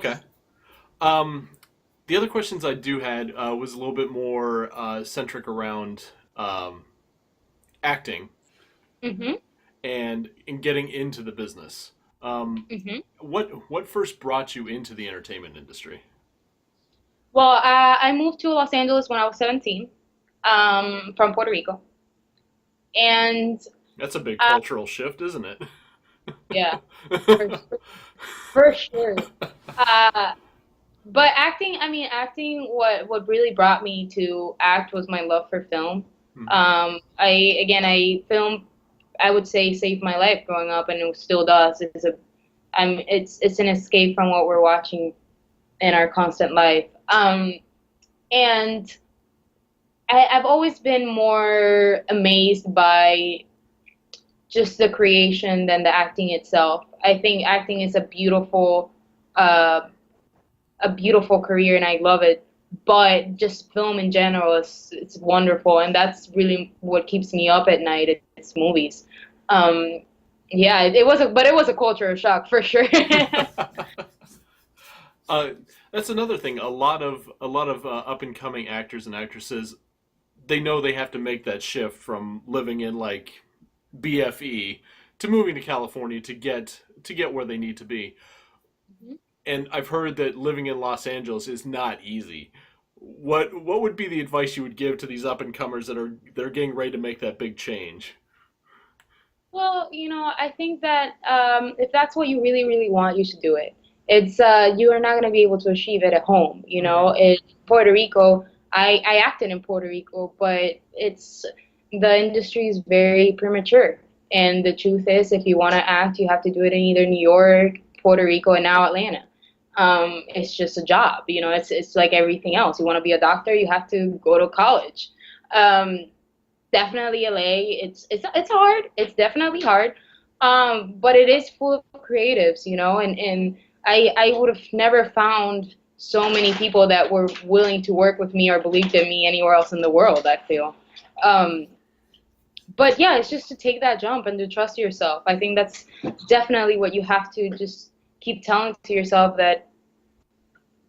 Okay. Um, the other questions I do had was a little bit more centric around um, acting Hmm. and in getting into the business. Um, Hmm. what first brought you into the entertainment industry? Well, I moved to Los Angeles when I was 17, from Puerto Rico. And That's a big uh, cultural shift, isn't it? yeah, for, for sure. Uh, but acting, I mean, acting, what really brought me to act was my love for film. Mhm. I film, I would say, saved my life growing up, and it still does. It's an escape from what we're watching in our constant life. And I've always been more amazed by just the creation than the acting itself. I think acting is uh, a beautiful career, and I love it. But just film in general is it's wonderful, and that's really what keeps me up at night. It's movies. Um, yeah, it was a culture shock for sure. uh, that's another thing. A lot of up and coming actors and actresses, they know they have to make that shift from living in like BFE to moving to California to get where they need to be. And I've heard that living in Los Angeles is not easy. What would be the advice you would give to these up and comers that are getting ready to make that big change? Well, I think that if that's what you really, really want, you should do it. You are not going to be able to achieve it at home. Hmm. In Puerto Rico, I acted in Puerto Rico, but the industry is very premature. And the truth is, if you want to act, you have to do it in either New York, Puerto Rico, and now Atlanta. It's just a job. It's like everything else. You want to be a doctor, you have to go to college. Um, Definitely LA. It's hard. It's definitely hard. But it is full of creatives, and I would have never found so many people that were willing to work with me or believed in me anywhere else in the world, I feel. Um, but yeah, it's just to take that jump and to trust yourself. I think that's definitely what you have to just keep telling to yourself, that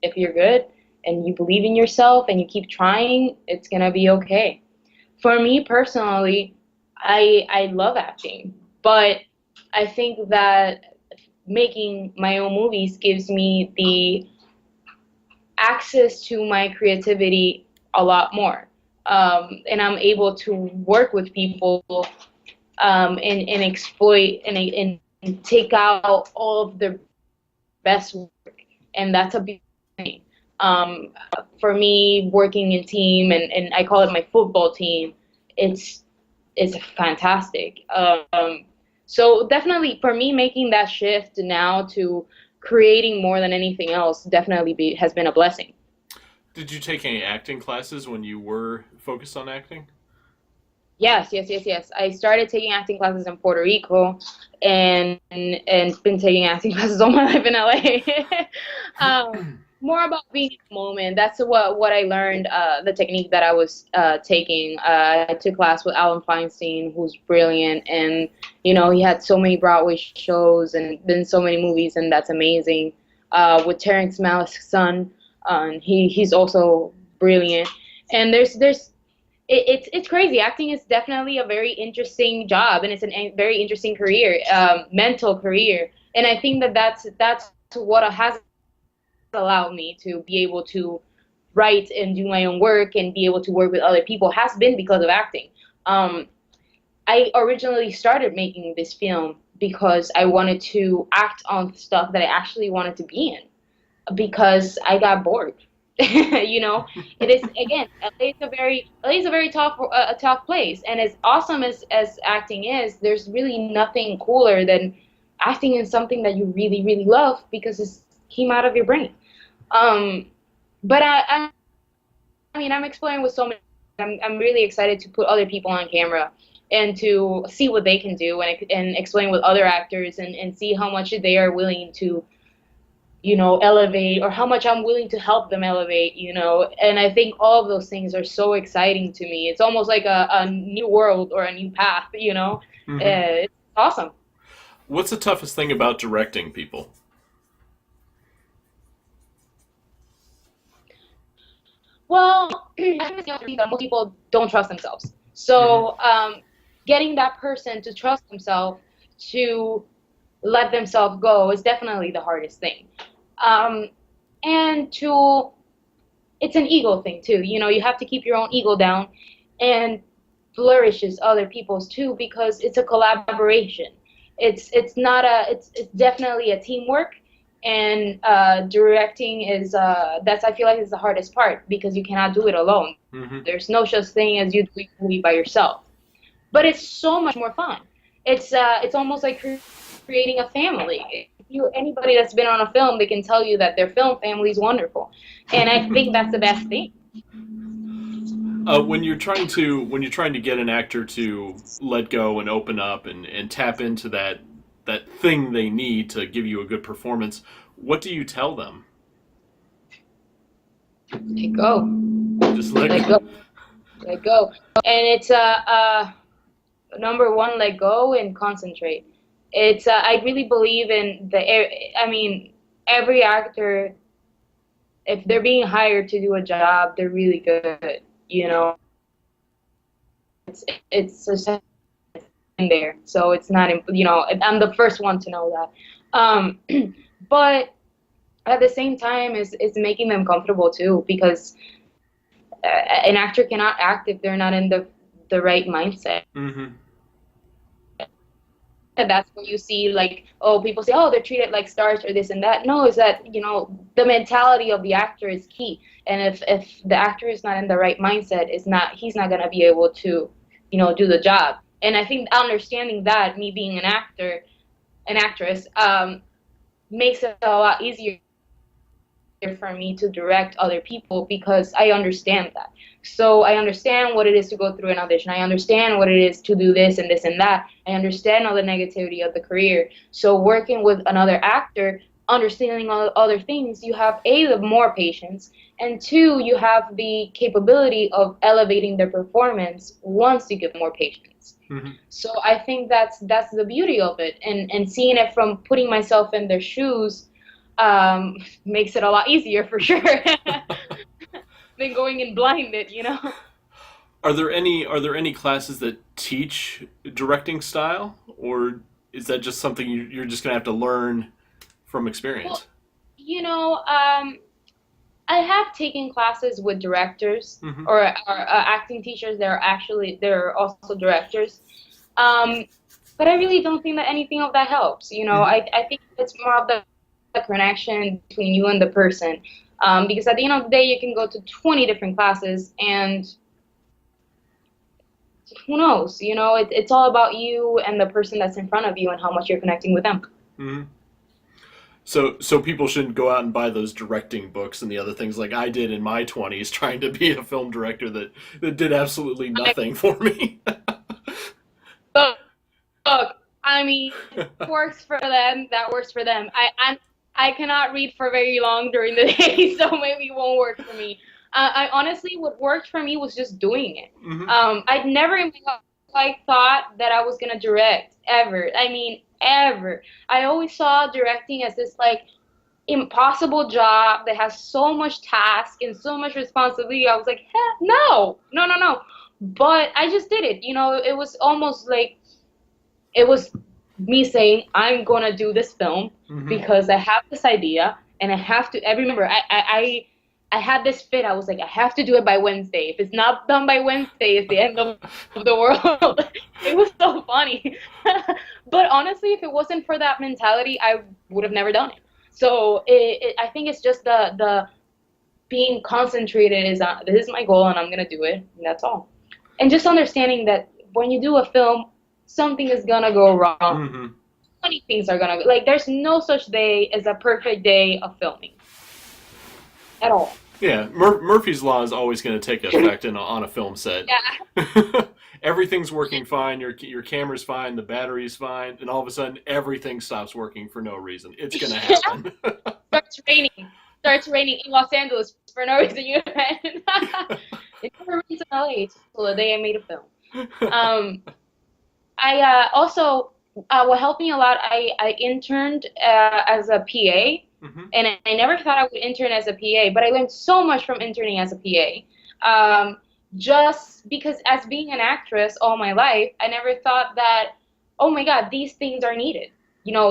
if you're good and you believe in yourself and you keep trying, it's gonna be okay. For me personally, I love acting, but I think that making my own movies gives me the access to my creativity a lot more. And I'm able to work with people, and exploit and take out all of their best work. And that's a big thing. Um, for me, working in team, and I call it my football team, it's it's fantastic. So definitely for me, making that shift now to creating more than anything else has been a blessing. Did you take any acting classes when you were focused on acting? Yes, yes, yes, yes. I started taking acting classes in Puerto Rico, and been taking acting classes all my life in LA. More about being in the moment. That's what I learned. The technique that I was taking. I took class with Alan Feinstein, who's brilliant, and he had so many Broadway shows and been in so many movies, and that's amazing. With Terrence Malick's son, he's also brilliant. And it's crazy. Acting is definitely a very interesting job, and it's a very interesting career, mental career. And I think that that's what has allowed me to be able to write and do my own work and be able to work with other people has been because of acting. Um, I originally started making this film because I wanted to act on stuff that I actually wanted to be in, because I got bored. It is, again, LA is a very tough place, and as awesome as acting is, there's really nothing cooler than acting in something that you really really love because it came out of your brain. Um, but I mean, I'm exploring with so many. I'm really excited to put other people on camera and to see what they can do, and explain with other actors, and see how much they are willing to elevate, or how much I'm willing to help them elevate. And I think all of those things are so exciting to me. It's almost like a new world or a new path. Hmm. It's awesome. What's the toughest thing about directing people? Well, I think that most people don't trust themselves. Hmm. So getting that person to trust themselves to let themselves go is definitely the hardest thing. Um, and to it's an ego thing too. You know, you have to keep your own ego down and flourishes other people's too because it's a collaboration. It's not a it's definitely a teamwork and directing is that's I feel like is the hardest part because you cannot do it alone. Hmm. There's no such thing as you doing a movie by yourself. But it's so much more fun. It's almost like creating a family. You anybody that's been on a film, they can tell you that their film family is wonderful, and I think that's the best thing. When you're trying to get an actor to let go and open up and tap into that thing they need to give you a good performance, what do you tell them? Let go, Just let let go. go, let go, and it's number one, let go and concentrate. It's I really believe in I mean, every actor, if they're being hired to do a job, they're really good. You know, it's just in there, so it's not. You know, I'm the first one to know that. But at the same time, is making them comfortable too, because an actor cannot act if they're not in the right mindset. Hmm. And that's where you see like, oh, people say, oh, they're treated like stars or this and that. No, is that, you know, the mentality of the actor is key. And if the actor is not in the right mindset, is not he's not gonna be able to, you know, do the job. And I think understanding that, me being an actor, an actress, makes it a lot easier for me to direct other people because I understand that. So I understand what it is to go through an audition. I understand what it is to do this and that. I understand all the negativity of the career. So working with another actor, understanding all other things, you have A, the more patience, and two, you have the capability of elevating their performance once you get more patience. Hmm. So I think that's the beauty of it, and seeing it from putting myself in their shoes makes it a lot easier for sure than going in blinded, you know. Are there any classes that teach directing style, or is that just something you're just gonna have to learn from Well, experience? you know, I have taken classes with directors Hmm. or acting teachers. They're also directors. Um, but I really don't think that anything of that helps. You know, Hmm. I think it's more of the connection between you and the person. Because at the end of the day, you can go to 20 different classes and who knows? You know, it's all about you and the person that's in front of you and how much you're connecting with them. Hmm. So people shouldn't go out and buy those directing books and the other things like I did in my 20s, trying to be a film director that did absolutely nothing for me. Look, look, I mean, works for them. That works for them. I cannot read for very long during the day, so maybe it won't work for me. I honestly, what worked for me was just doing it. Hmm. I'd never in my life thought that I was gonna direct ever. I mean, ever. I always saw directing as this like impossible job that has so much task and so much responsibility. I was like, hell, no, no, no, no. But I just did it. You know, it was almost like it was me saying, I'm gonna do this film Hmm. because I have this idea and I have to. I remember I had this fit. I was like, I have to do it by Wednesday. If it's not done by Wednesday, it's the end of the world. It was so funny. But honestly, if it wasn't for that mentality, I would have never done it. So I think it's just the being concentrated is this is my goal and I'm gonna do it. And that's all. And just understanding that when you do a film, something is gonna go wrong. Hmm. Many things are gonna like. There's no such day as a perfect day of filming at all. Yeah, Murphy's Law is always going to take effect on a film set. Yeah, Everything's working fine, your camera's fine, the battery's fine, and all of a sudden everything stops working for no reason. It's going to happen. starts raining. Starts raining in Los Angeles for no reason. You can. It never rains in LA until the day I made a film. Um, I also what helped me a lot. I interned as a PA Hmm. and I never thought I would intern as a PA, but I learned so much from interning as a PA. Just because as being an actress all my life, I never thought that, oh my God, these things are needed.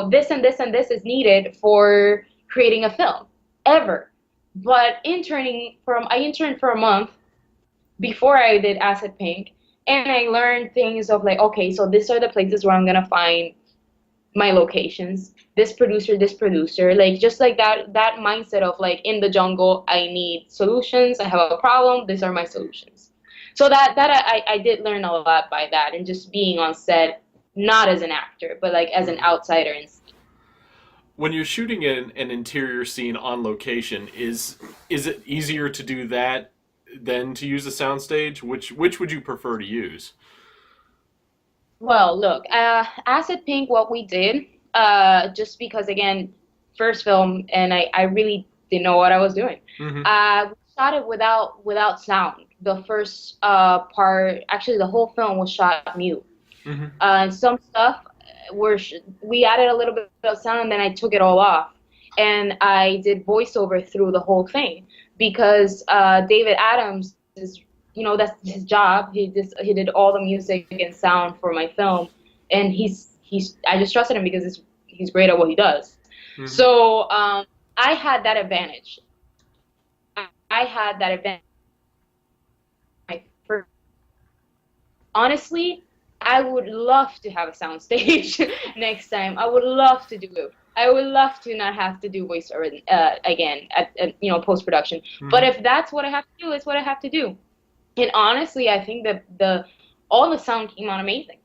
This and this and this is needed for creating a film, ever. But I interned for a month before I did Acid Pink, and I learned things of like, okay, so these are the places where I'm gonna find my locations, this producer, like just like that mindset of like in the jungle, I need solutions, I have a problem, these are my solutions. So I did learn a lot by that, and just being on set, not as an actor, but like as an Hmm. outsider. And When you're shooting an interior scene on location, is it easier to do that than to use a soundstage? Which would you prefer to use? well, look, Acid Pink, what we did, just because again, first film, and I really didn't know what I was doing. Hmm. We shot it without sound. The first part, actually, the whole film was shot mute. Hmm. And some stuff we added a little bit of sound, and then I took it all off, and I did voiceover through the whole thing because David Adams is, that's his job. He did all the music and sound for my film, and he's I just trusted him because he's great at what he does. Hmm. So I had that advantage. I had that advantage. Honestly, I would love to have a soundstage next time. I would love to do it. I would love to not have to do voiceover again at post production. But Hmm. if that's what I have to do, it's what I have to do. And honestly, I think that the all the sound came out amazing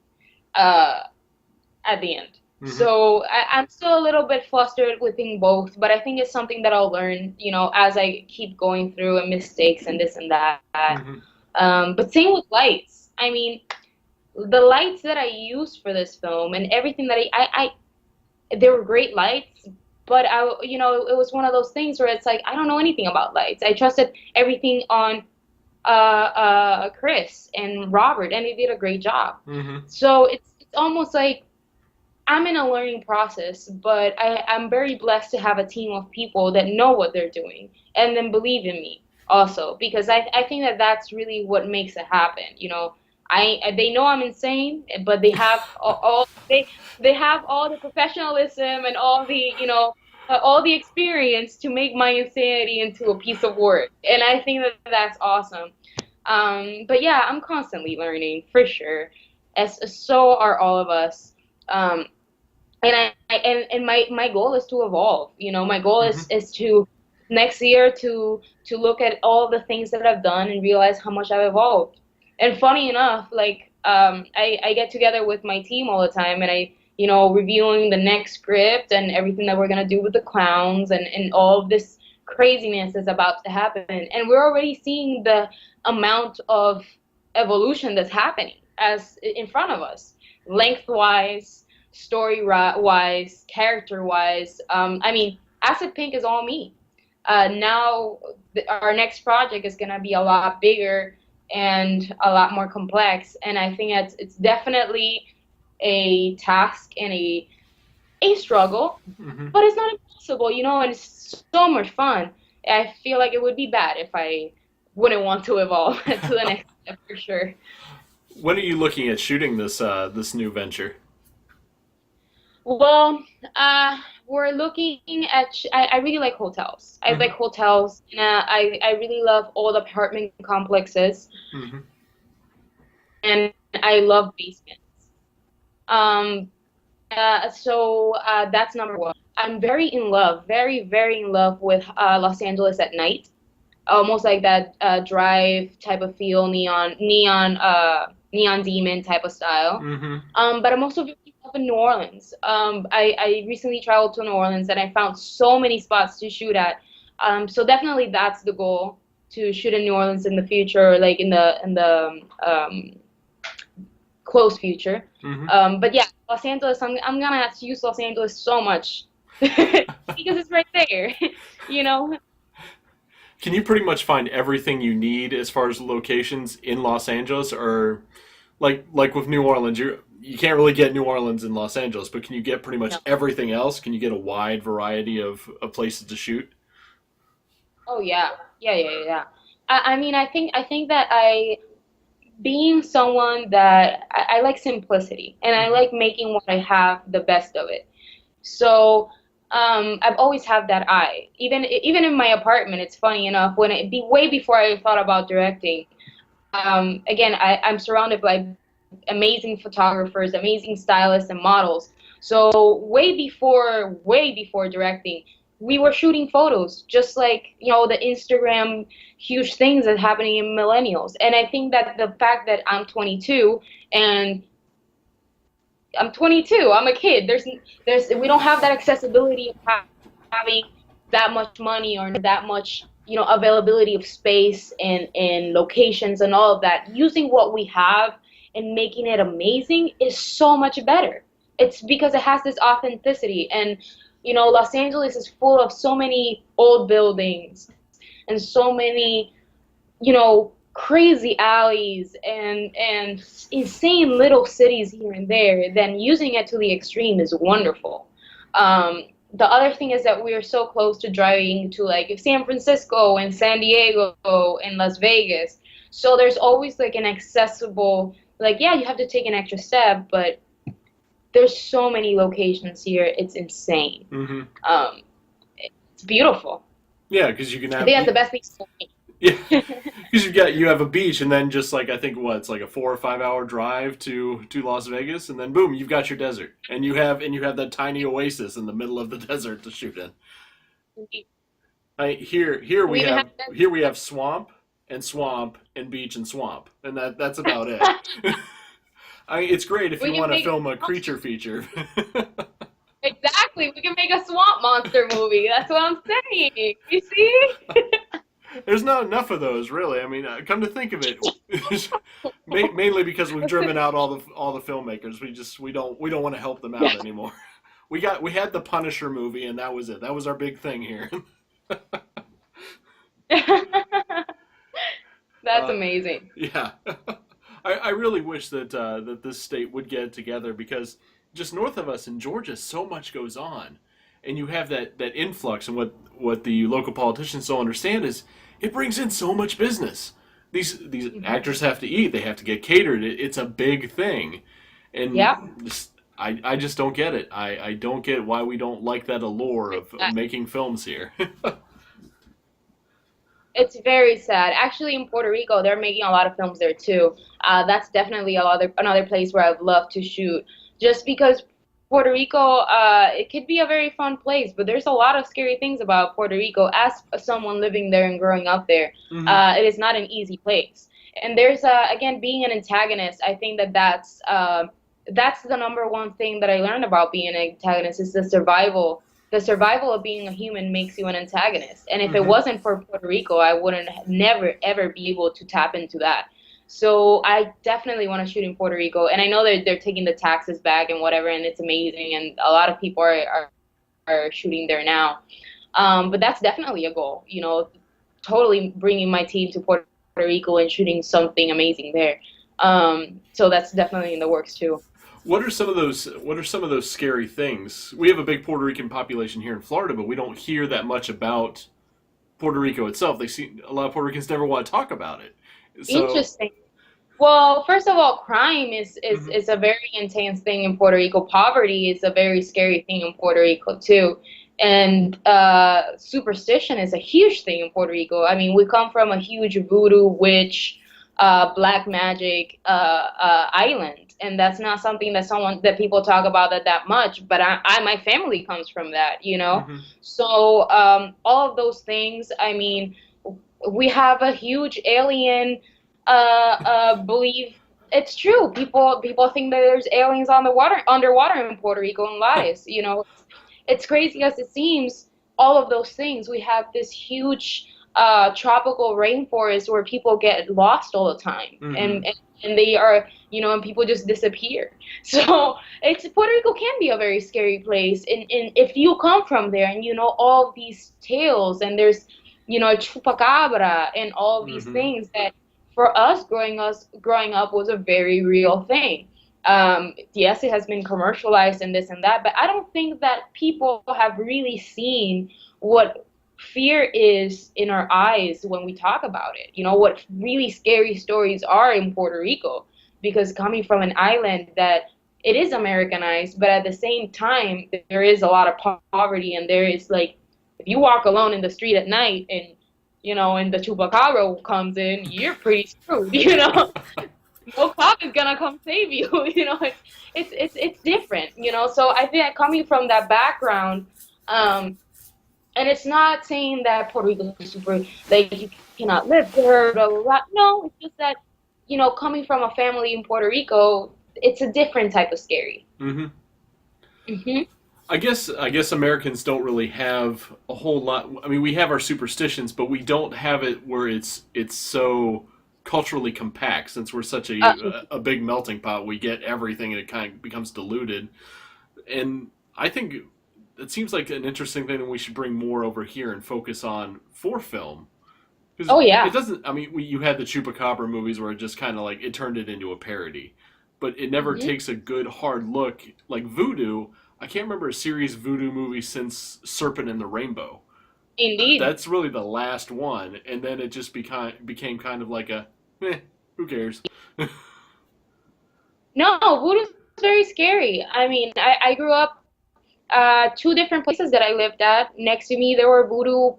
uh, at the end. Hmm. So I'm still a little bit flustered within both, but I think it's something that I'll learn, as I keep going through and mistakes and this and that. Hmm. But same with lights. I mean, the lights that I used for this film and everything that they were great lights, but it was one of those things where it's like I don't know anything about lights. I trusted everything on Chris and Robert, and they did a great job. Hmm. So it's almost like I'm in a learning process, but I'm very blessed to have a team of people that know what they're doing and then believe in me also, because I think that that's really what makes it happen. They know I'm insane, but they have they have all the professionalism and all the experience to make my insanity into a piece of work, and I think that that's awesome. But yeah, I'm constantly learning for sure, as so are all of us. Um, and my goal is to evolve. My goal Hmm. is to next year to look at all the things that I've done and realize how much I've evolved. And funny enough, like I get together with my team all the time, and reviewing the next script and everything that we're gonna do with the clowns, and all of this craziness is about to happen, and we're already seeing the amount of evolution that's happening as in front of us, lengthwise, story wise, character wise. I mean, Acid Pink is all me. Now our next project is gonna be a lot bigger and a lot more complex, and I think it's definitely a task and a struggle, Hmm. but it's not impossible, and it's so much fun. I feel like it would be bad if I wouldn't want to evolve to the next step for sure. When are you looking at shooting this new venture? Well, we're looking at. I really like hotels. I like Hmm. hotels. And, I really love all the apartment complexes, Hmm. and I love basements. Um, so that's number one. I'm very, very in love with Los Angeles at night. Almost like that drive type of feel, neon demon type of style. Hmm. But I'm also very up in New Orleans. I recently traveled to New Orleans, and I found so many spots to shoot at. So definitely that's the goal, to shoot in New Orleans in the future, like in the close future. Hmm. But yeah, Los Angeles. I'm gonna have to use Los Angeles so much because it's right there. You know. Can you pretty much find everything you need as far as locations in Los Angeles, or like with New Orleans? you can't really get New Orleans and Los Angeles, but can you get pretty much No. everything else? Can you get a wide variety of places to shoot? Oh yeah, yeah, yeah, yeah, yeah. I mean, I think that being someone that I like simplicity and I Hmm. like making what I have the best of it. So I've always had that eye. Even in my apartment, it's funny enough when it be way before I thought about directing. Again, I'm surrounded by amazing photographers, amazing stylists, and models. So way before directing, we were shooting photos, just like the Instagram huge things that's happening in millennials. And I think that the fact that and I'm 22. I'm a kid. There's we don't have that accessibility of having that much money or that much availability of space and locations and all of that. Using what we have and making it amazing is so much better. It's because it has this authenticity and Los Angeles is full of so many old buildings and so many crazy alleys and insane little cities here and there, then using it to the extreme is wonderful. The other thing is that we are so close to driving to like San Francisco and San Diego and Las Vegas. So there's always like an accessible, like, yeah, you have to take an extra step, but there's so many locations here. It's insane. Hmm. Um, it's beautiful. Yeah, because you can I have think that's the best thing for yeah, me. because you have a beach, and then just like I think what it's like a 4 or 5 hour drive to Las Vegas, and then boom, you've got your desert, and you have that tiny oasis in the middle of the desert to shoot in. We even have Here we have swamp and beach and swamp, and that's about it. It's great if we you can want to make film a creature feature. exactly. We can make a swamp monster movie. That's what I'm saying. You see? There's not enough of those, really. I mean, come to think of it, mainly because we've driven out all the filmmakers. We don't want to help them Yeah. out anymore. We had the Punisher movie, and that was it. That was our big thing here. That's uh, amazing. yeah, I really wish that this state would get it together because just north of us in Georgia, so much goes on, and you have that influx. And what the local politicians don't understand is it brings in so much business. These Mhm. actors have to eat. They have to get catered. It's a big thing, and Yep. I just don't get it. I don't get why we don't like that allure of Uh, making films here. It's very sad. Actually, in Puerto Rico, they're making a lot of films there too. That's definitely another place where I'd love to shoot. Just because Puerto Rico, it could be a very fun place, but there's a lot of scary things about Puerto Rico. As someone living there and growing up there, Hmm. it is not an easy place. And there's again being an antagonist. I think that that's the number one thing that I learned about being an antagonist is the survival of being a human makes you an antagonist. And if it Hmm. wasn't for Puerto Rico, I wouldn't never ever be able to tap into that. So I definitely want to shoot in Puerto Rico, and I know they're taking the taxes back and whatever, and it's amazing, and a lot of people are shooting there now. But that's definitely a goal, totally bringing my team to Puerto Rico and shooting something amazing there. So that's definitely in the works too. What are some of those scary things? We have a big Puerto Rican population here in Florida, but we don't hear that much about Puerto Rico itself. They see a lot of Puerto Ricans never want to talk about it. So, Interesting. Well, first of all, crime mhm. is a very intense thing in Puerto Rico. Poverty is a very scary thing in Puerto Rico too. And superstition is a huge thing in Puerto Rico. I mean, we come from a huge voodoo, witch, black magic island, and that's not something that people talk about that much. But my family comes from that. Mhm. So all of those things. I mean, we have a huge alien belief. It's true. People think that there's aliens on the water underwater in Puerto Rico and lies. It's crazy as it seems. All of those things. We have this huge tropical rainforest where people get lost all the time, Mhm. and they are and people just disappear. So it's Puerto Rico can be a very scary place, and if you come from there and you know all these tales and there's chupacabra and all these Mhm. things that for us growing up was a very real thing. Yes, it has been commercialized and this and that, but I don't think that people have really seen what fear is in our eyes when we talk about it. You know, what really scary stories are in Puerto Rico, because coming from an island that it is Americanized, but at the same time, there is a lot of poverty, and there is like, if you walk alone in the street at night and, you know, and the chupacabra comes in, you're pretty screwed, you know? No cop is gonna come save you. You know, it's different. You know, so I think that coming from that background, um, and it's not saying that Puerto Rico is super like you cannot live there, blah blah blah. No, it's just that, you know, coming from a family in Puerto Rico, it's a different type of scary. Mm-hmm. Hmm. I guess Americans don't really have a whole lot. I mean, we have our superstitions, but we don't have it where it's so culturally compact. Since we're such a big melting pot, we get everything, and it kind of becomes diluted. And I think it seems like an interesting thing that we should bring more over here and focus on for film. Because Oh it yeah. doesn't. I mean, you had the Chupacabra movies where it just kind of like it turned it into a parody, but it never Hmm. takes a good hard look like Voodoo. I can't remember a serious Voodoo movie since Serpent and the Rainbow. Indeed. That's really the last one, and then it just became kind of like a, who cares? No, voodoo's very scary. I mean, I grew up two different places that I lived at. Next to me, there were voodoo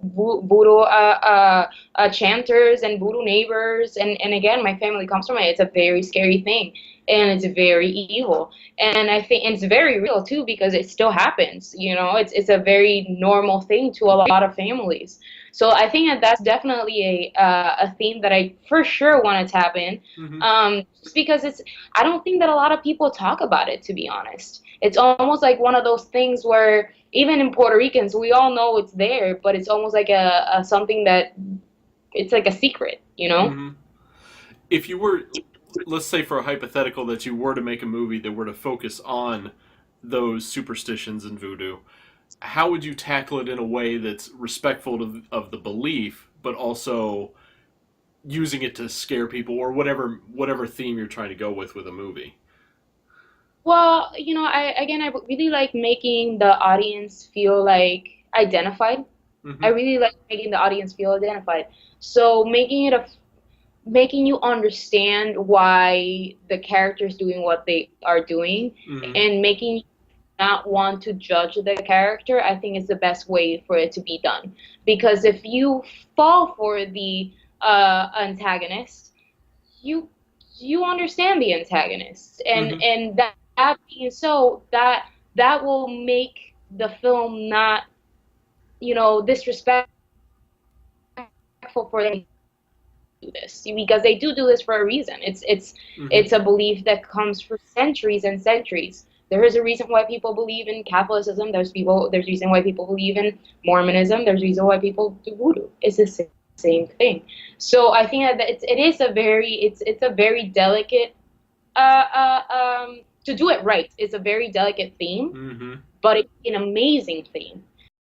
chanters and voodoo neighbors. And again, my family comes from it. It's a very scary thing, and it's very evil. And I think and it's very real too, because it still happens. You know, it's a very normal thing to a lot of families. So I think that that's definitely a theme that I for sure want to tap in. Hmm. Just because I don't think that a lot of people talk about it, to be honest. It's almost like one of those things where even in Puerto Ricans, we all know it's there, but it's almost like a something that it's like a secret, you know? Hmm. If you were, let's say for a hypothetical that you were to make a movie that were to focus on those superstitions and voodoo, how would you tackle it in a way that's respectful of the belief, but also using it to scare people or whatever theme you're trying to go with a movie? Well, you know, I really like making the audience feel like identified. I Hmm. really like making the audience feel identified. So making you understand why the character's doing what they are doing, Hmm. and making you not want to judge the character, I think is the best way for it to be done. Because if you fall for the antagonist, you you understand the antagonist, Hmm. and that being so, that will make the film not, you know, disrespectful for them do this, because they do this for a reason. Hmm. It's a belief that comes for centuries and centuries. There is a reason why people believe in Catholicism. There's a reason why people believe in Mormonism. There's a reason why people do voodoo. It's the same thing. So I think that it is a very it's a very delicate to do it right. It's a very delicate theme, Hmm. but it's an amazing theme.